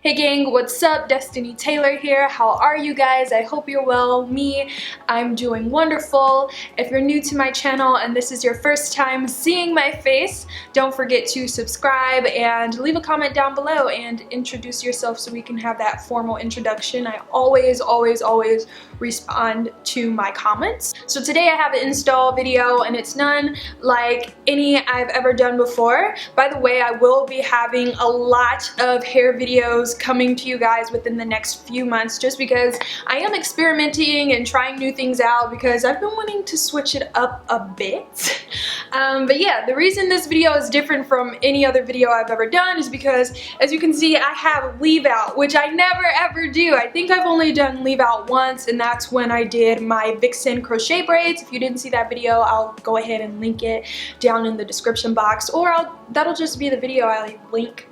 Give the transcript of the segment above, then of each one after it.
Hey gang, what's up? Destiny Taylor here. How are you guys? I hope you're well. I'm doing wonderful. If you're new to my channel and this is your first time seeing my face, don't forget to subscribe and leave a comment down below and introduce yourself so we can have that formal introduction. I always respond to my comments. So today I have an install video and it's none like any I've ever done before. By the way, I will be having a lot of hair videos coming to you guys within the next few months just because I am experimenting and trying new things out because I've been wanting to switch it up a bit. But yeah, the reason this video is different from any other video I've ever done is because, as you can see, I have leave out, which I never ever do. I think I've only done leave out once, and that's when I did my Vixen crochet braids. If you didn't see that video, I'll go ahead and link it down in the description box, or that'll just be the video I link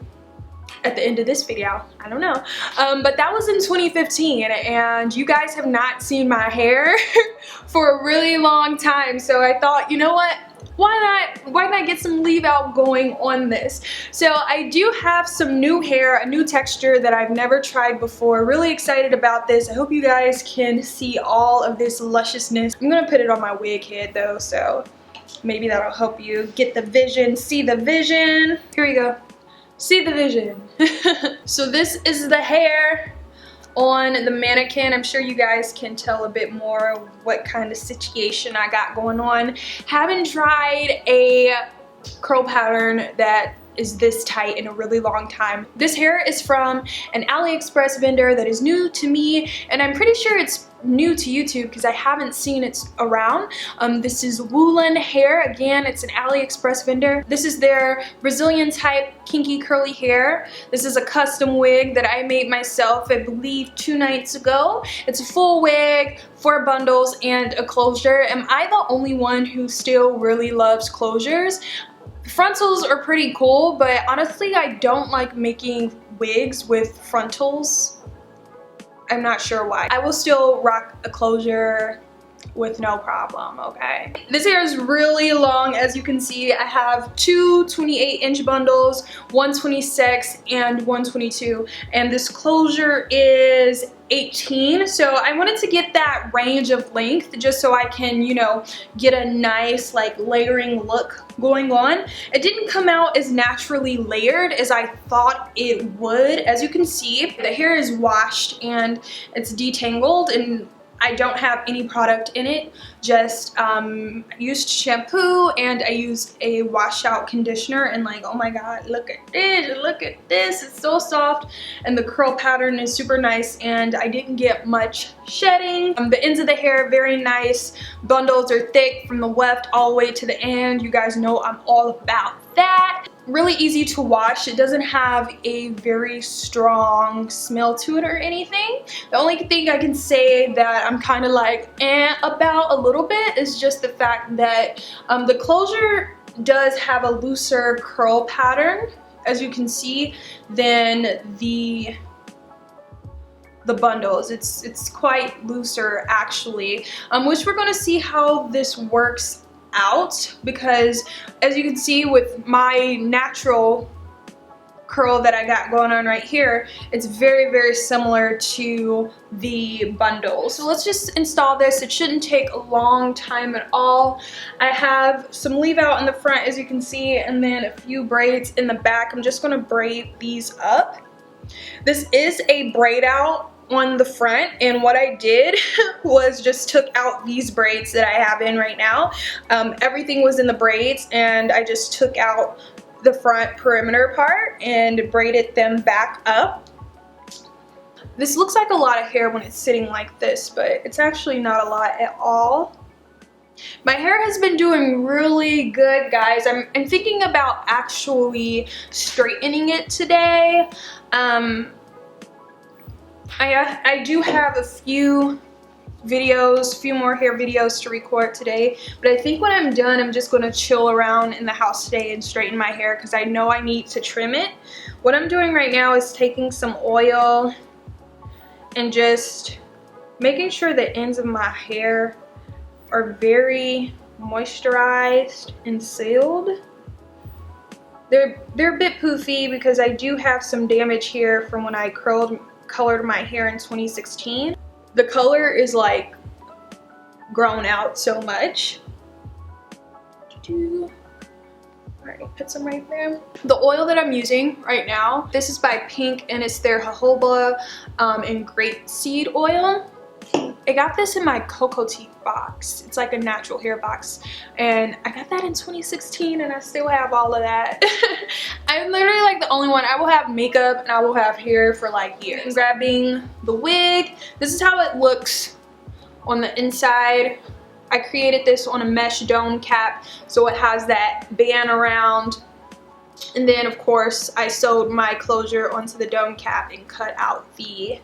at the end of this video. I don't know. But that was in 2015 and you guys have not seen my hair for a really long time, so I thought, you know what, why not get some leave out going on this. So I do have some new hair, a new texture that I've never tried before. Really excited about this. I hope you guys can see all of this lusciousness. I'm gonna put it on my wig head though, so maybe that'll help you get the vision, see the vision. Here we go. See the vision. So this is the hair on the mannequin. I'm sure you guys can tell a bit more what kind of situation I got going on. Haven't tried a curl pattern that is this tight in a really long time. This hair is from an AliExpress vendor that is new to me, and I'm pretty sure it's new to YouTube because I haven't seen it around. This is Woolen Hair. Again, it's an AliExpress vendor. This is their Brazilian type kinky curly hair. This is a custom wig that I made myself, I believe 2 nights ago. It's a full wig, 4 bundles, and a closure. Am I the only one who still really loves closures? Frontals are pretty cool, but honestly I don't like making wigs with frontals. I'm not sure why. I will still rock a closure with no problem, okay? This hair is really long. As you can see, I have 2 28-inch bundles, 126 and 122, and this closure is 18. So I wanted to get that range of length just so I can, you know, get a nice like layering look going on. It didn't come out as naturally layered as I thought it would. As you can see, the hair is washed and it's detangled, and I don't have any product in it, just I used shampoo and I used a washout conditioner, and like, oh my god, look at this, it's so soft, and the curl pattern is super nice, and I didn't get much shedding. The ends of the hair, very nice. Bundles are thick from the weft all the way to the end. You guys know I'm all about that. Really easy to wash. It doesn't have a very strong smell to it or anything. The only thing I can say that I'm kind of like about a little bit is just the fact that the closure does have a looser curl pattern, as you can see, than the bundles. It's quite looser actually, which we're going to see how this works out, because as you can see with my natural curl that I got going on right here, it's very similar to the bundles. So let's just install this. It shouldn't take a long time at all. I have some leave out in the front, as you can see, and then a few braids in the back. I'm just going to braid these up. This is a braid out on the front, and what I did was just took out these braids that I have in right now. Everything was in the braids, and I just took out the front perimeter part and braided them back up. This looks like a lot of hair when it's sitting like this, but it's actually not a lot at all. My hair has been doing really good, guys. I'm thinking about actually straightening it today. I do have a few more hair videos to record today, but I think when I'm done, I'm just going to chill around in the house today and straighten my hair because I know I need to trim it. What I'm doing right now is taking some oil and just making sure the ends of my hair are very moisturized and sealed. They're a bit poofy because I do have some damage here from when I colored my hair in 2016. The color is like grown out so much. Alright, put some right there. The oil that I'm using right now, this is by Pink and it's their jojoba and grapeseed oil. I got this in my Cocoa Tea box. It's like a natural hair box. And I got that in 2016 and I still have all of that. I'm literally like the only one. I will have makeup and I will have hair for like years. I'm grabbing the wig. This is how it looks on the inside. I created this on a mesh dome cap, so it has that band around. And then of course I sewed my closure onto the dome cap and cut out the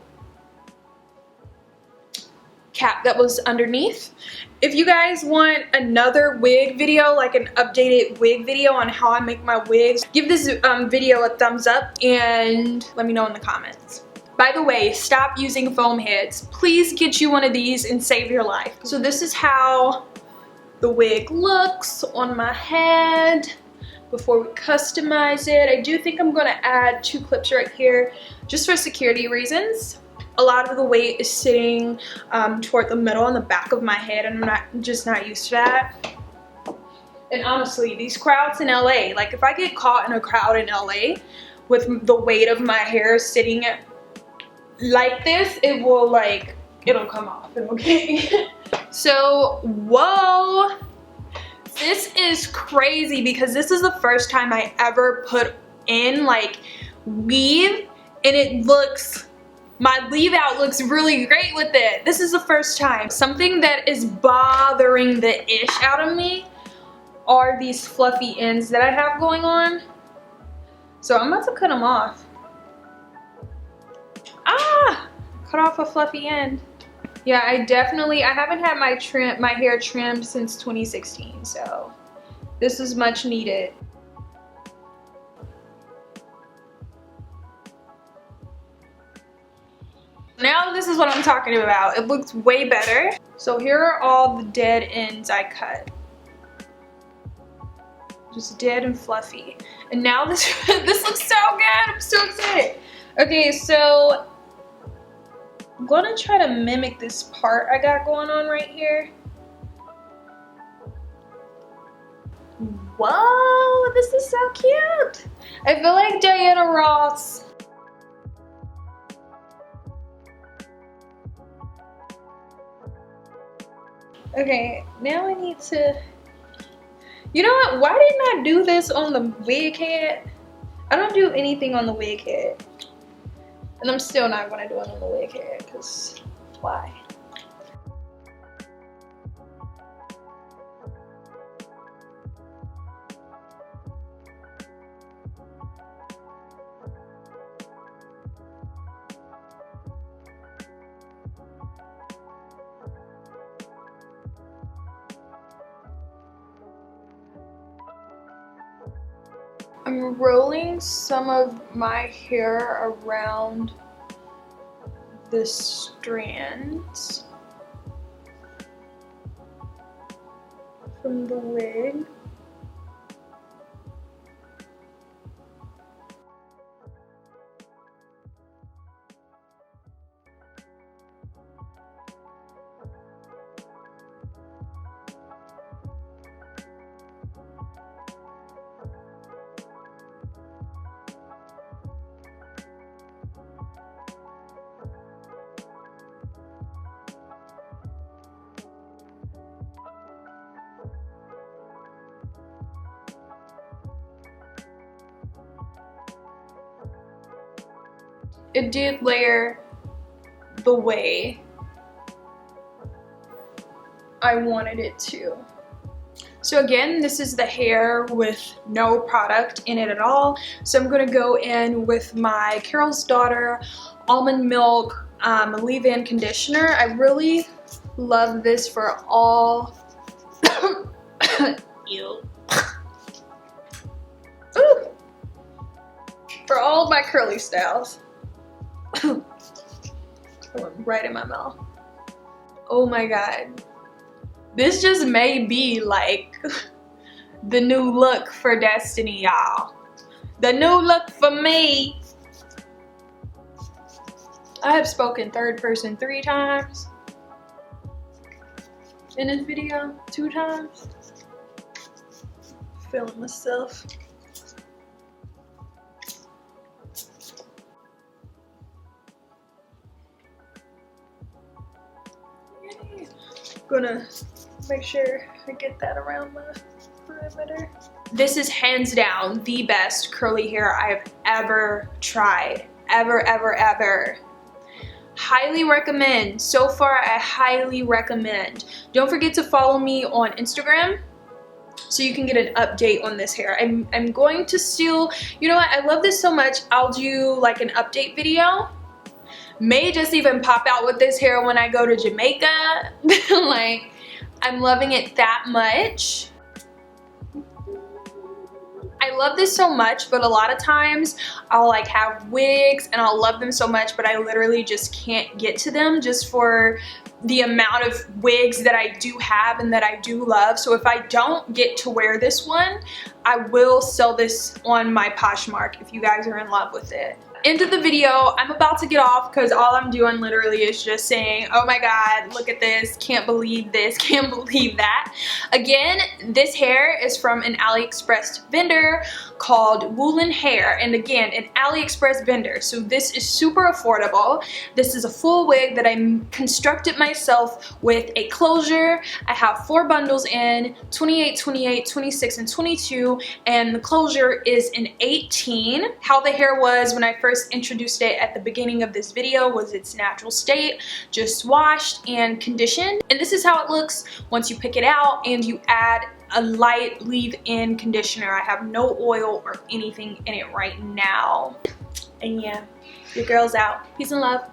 cap that was underneath. If you guys want another wig video, like an updated wig video on how I make my wigs, give this video a thumbs up and let me know in the comments. By the way, stop using foam heads. Please get you one of these and save your life. So this is how the wig looks on my head before we customize it. I do think I'm gonna add 2 clips right here just for security reasons. A lot of the weight is sitting toward the middle and the back of my head and I'm just not used to that. And honestly, these crowds in LA, like if I get caught in a crowd in LA with the weight of my hair sitting like this, it will like, it'll come off, okay? So, whoa, this is crazy because this is the first time I ever put in like weave and it looks, my leave out looks really great with it. This is the first time. Something that is bothering the ish out of me are these fluffy ends that I have going on. So I'm about to cut them off. Ah! Cut off a fluffy end. Yeah, I haven't had my hair trimmed since 2016, so this is much needed. Now this is what I'm talking about. It looks way better. So here are all the dead ends I cut. Just dead and fluffy. And now this looks so good. I'm so excited. Okay, so I'm gonna try to mimic this part I got going on right here. Whoa, this is so cute. I feel like Diana Ross. Okay, now I need to, you know what, why didn't I do this on the wig head? I don't do anything on the wig head. And I'm still not gonna do it on the wig head, because why? I'm rolling some of my hair around the strands from the wig. It did layer the way I wanted it to. So again, this is the hair with no product in it at all. So I'm gonna go in with my Carol's Daughter Almond Milk leave-in conditioner. I really love this for all Ew. Ooh. For all of my curly styles. Right in my mouth. Oh my god. This just may be like the new look for Destiny, y'all. The new look for me. I have spoken third person 3 times. In this video, 2 times. Feeling myself. Gonna make sure I get that around the perimeter. This is hands down the best curly hair I've ever tried. Ever. Highly recommend. So far, I highly recommend. Don't forget to follow me on Instagram so you can get an update on this hair. I'm going to still, you know what, I love this so much, I'll do like an update video. May just even pop out with this hair when I go to Jamaica. Like, I'm loving it that much. I love this so much, but a lot of times I'll like have wigs and I'll love them so much, but I literally just can't get to them just for the amount of wigs that I do have and that I do love. So if I don't get to wear this one, I will sell this on my Poshmark if you guys are in love with it. End of the video. I'm about to get off because all I'm doing literally is just saying, oh my god, look at this, can't believe this, can't believe that. Again, this hair is from an AliExpress vendor called Woolen Hair, and again, an AliExpress vendor, so this is super affordable. This is a full wig that I constructed myself with a closure. I have 4 bundles in, 28, 28, 26, and 22, and the closure is an 18. How the hair was when I first introduced it at the beginning of this video was its natural state, just washed and conditioned, and this is how it looks once you pick it out and you add a light leave-in conditioner. I have no oil or anything in it right now, and yeah, your girl's out. Peace and love.